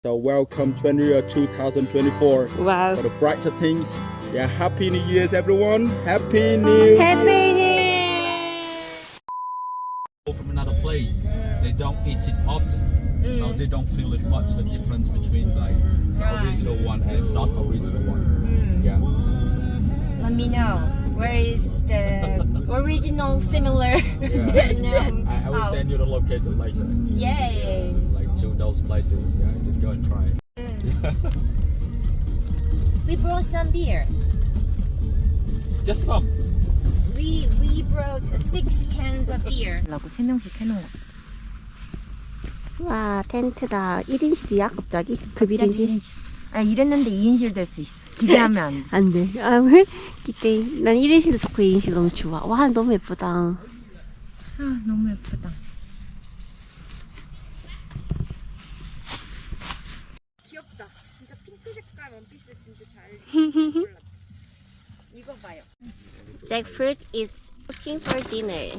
So welcome 2024 Wow. for the brighter things. Yeah, happy New Year's everyone. Happy New Happy New Year! From another place, they don't eat it often, so they don't feel it much the difference between like original one and not original one. Yeah. Let me know where is the original similar Vietnam I will send you the location later. Yay! Like to those places. Yeah, so go and try. We brought some beer. Just some. We brought 6 cans of beer. 라고 3명씩 해놓은 거. 와, 텐트다. 1인실이야, 갑자기? 급 1인실? 아, 이랬는데 2인실 될 수 있어. 기대하면 안 돼. 안 돼. 아, 왜? 기대. 난 1인실도 좋고 2인실 너무 좋아. 와, 너무 예쁘다. 아, 너무 예쁘다. 귀엽다. 진짜 핑크 색깔 원피스 진짜 잘 골랐다. 이거 봐요. Jackfruit is cooking for dinner.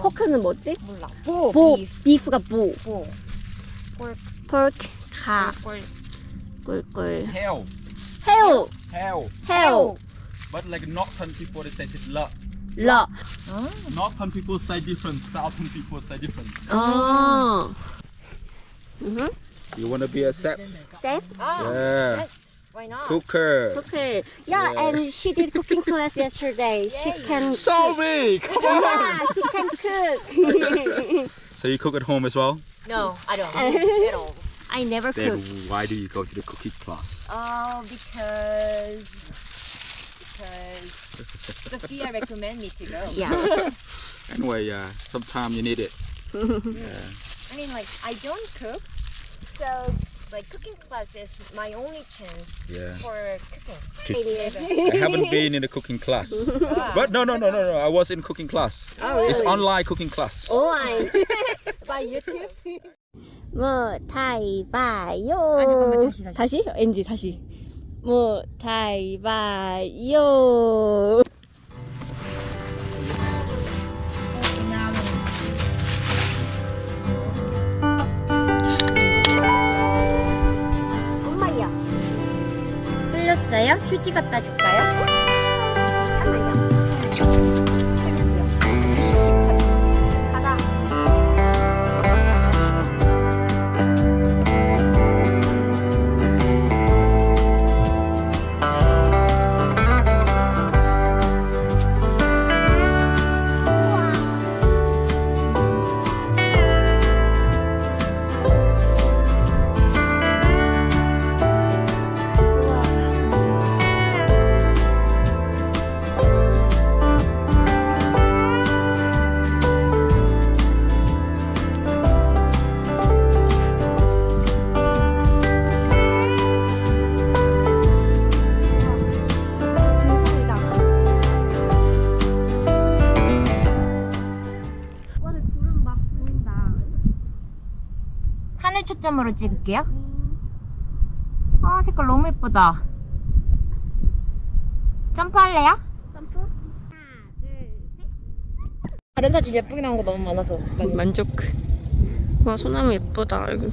포크는 뭐지? 몰라. 보. 비프가 보. 보. pork, 가. 꿀꿀. Hell. 해우. Hell. 해우. But like northern people they say it's lot. 러. Northern people say different. Southern people say different. 어. You wanna be a chef? Chef? Yeah. Yes. Why not? Cooker. Okay. Yeah, and she did cooking class yesterday. She can Sorry. Come on. Yeah, she can cook. So you cook at home as well? No, I don't. At all. I never Then cook. why do you go to the cooking class? Oh, because Sophia recommended me to go. Yeah. Anyway, yeah, sometimes you need it. I mean, like, I don't cook, so like cooking class is my only chance Yeah. for cooking. I haven't been in a cooking class. But no. I was in cooking class. Oh, It's online cooking class. online. By YouTube. 뭐 타이바요. 잠깐만, 다시. 다시? NG 다시. 뭐 타이바요. 엄마야. 흘렸어요? 휴지 갖다 줄까요? 가자. 하늘 초점으로 찍을게요. 아, 색깔 너무 예쁘다. 점프할래요? 점프. 하나, 둘, 셋. 다른 사진 예쁘게 나온 거 너무 많아서 만족. 와, 소나무 예쁘다. 이거.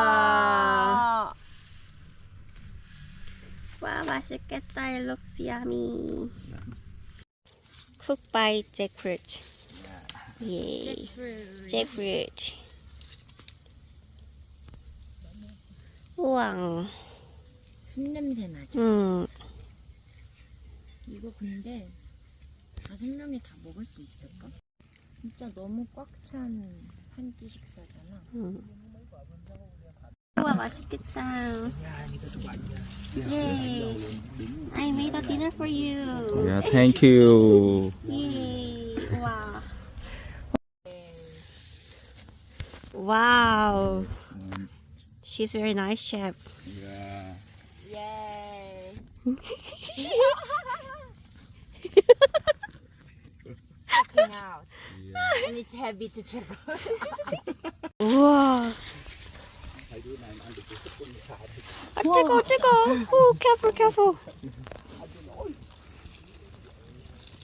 우와. 와, 맛있겠다. It looks yummy. Cooked by Jackfruit. Yay. Jackfruit. 우와. 순냄새 나죠? 음. 이거 근데 5명이 다 먹을 수 있을까? 진짜 너무 꽉 찬 한 끼 식사잖아. 우와 맛있겠다. Yay! I made a dinner for you. Yeah, thank you. Yay! 와. Wow. She's very nice chef. Yeah. Yay. Checking out. And it's heavy to check out. 우와. 아 뜨거 뜨거. 오 careful careful.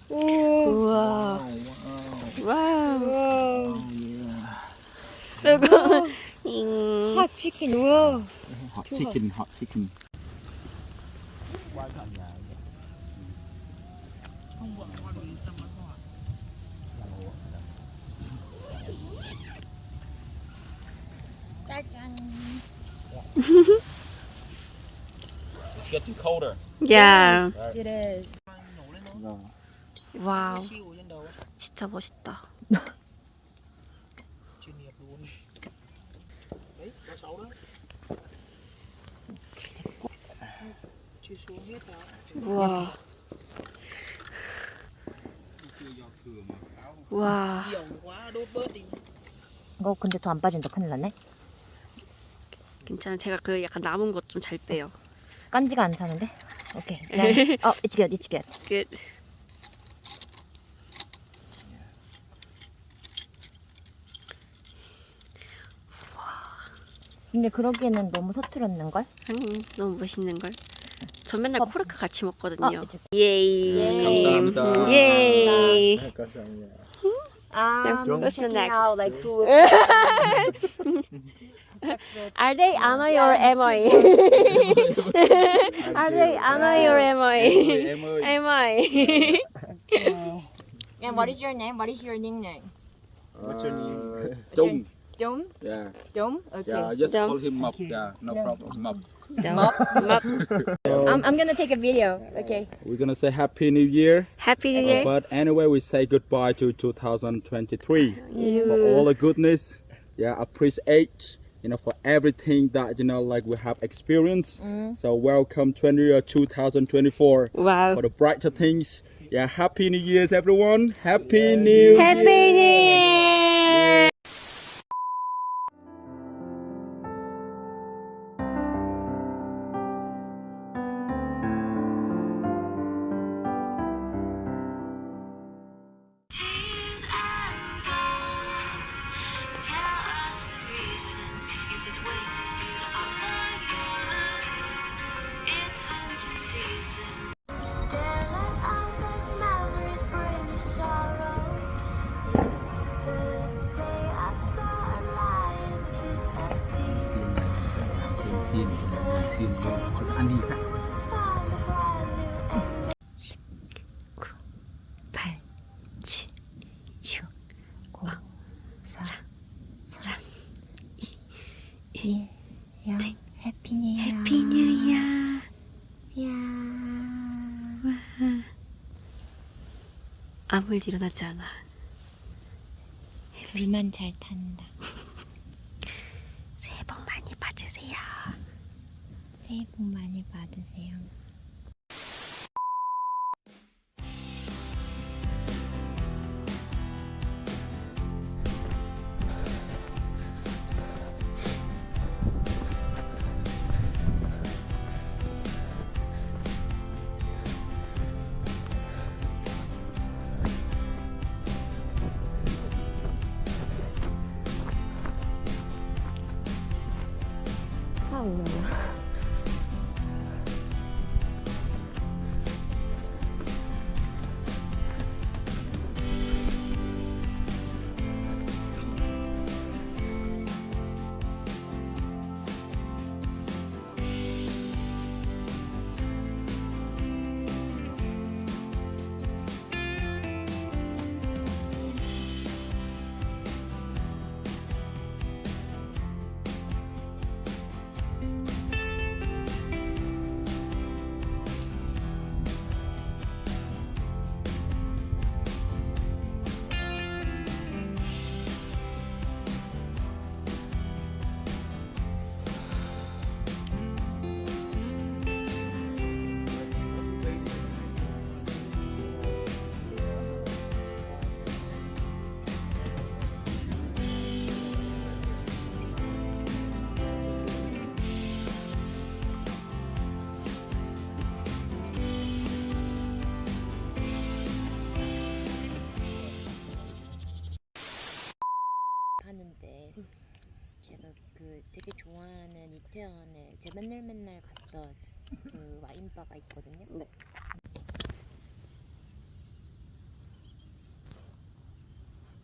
우와. 와우. 뜨거. Hot chicken. Whoa. Hot chicken, hot chicken. It's getting colder. Yeah. It is. 와우. 진짜 멋있다. 우와. 와. 근데 더 안 빠진다. 큰일 났네. 괜찮아. 제가 그 약간 남은 것 좀 잘 빼요. 깐지가 안 사는데. 오케이. It's good. It's good. Good. 근데 그러기에는 너무 서투렀는 걸. 아니 너무 멋있는 걸. 저 맨날 코르크 같이 먹거든요. it's 예이. 감사합니다. 예이. What's the next? Out, like food. Are they Anna or Emma? Are they Anna or Emma? Emma. And what is your name? What is your nickname? What's your name? Dom. Dom. Dom? Yeah. Dom? Okay. Yeah, just Dom. call him Mop. Yeah, no problem. Mop. I'm gonna take a video. Okay. We're gonna say Happy New Year. Happy New Year. But anyway, we say goodbye to 2023 for all the goodness. Yeah, appreciate, for everything that, like we have experienced. So welcome 2024 Wow. for the brighter things. Yeah, Happy New Year's, everyone. Happy New Happy Year. New Year. Happy New Year. Happy New Year. 아무 일 일어나지 않아. 불만 잘 탄다. 새해 복 많이 받으세요. 새해 복 많이 받으세요. 좋아하는 이태원에 제가 맨날 갔던 그 와인바가 있거든요. 네.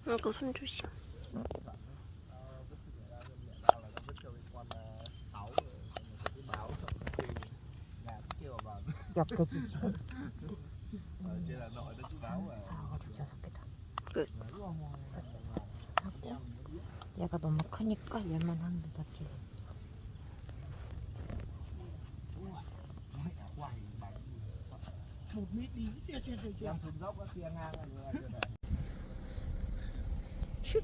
이거 손 조심. 약해지지. Chỉ là nội đất sáu à. 6개다. 끝. 하고 얘가 너무 크니까 얘만 하면 다 줘. Em thùng dốc có xe ngang rồi. 슉.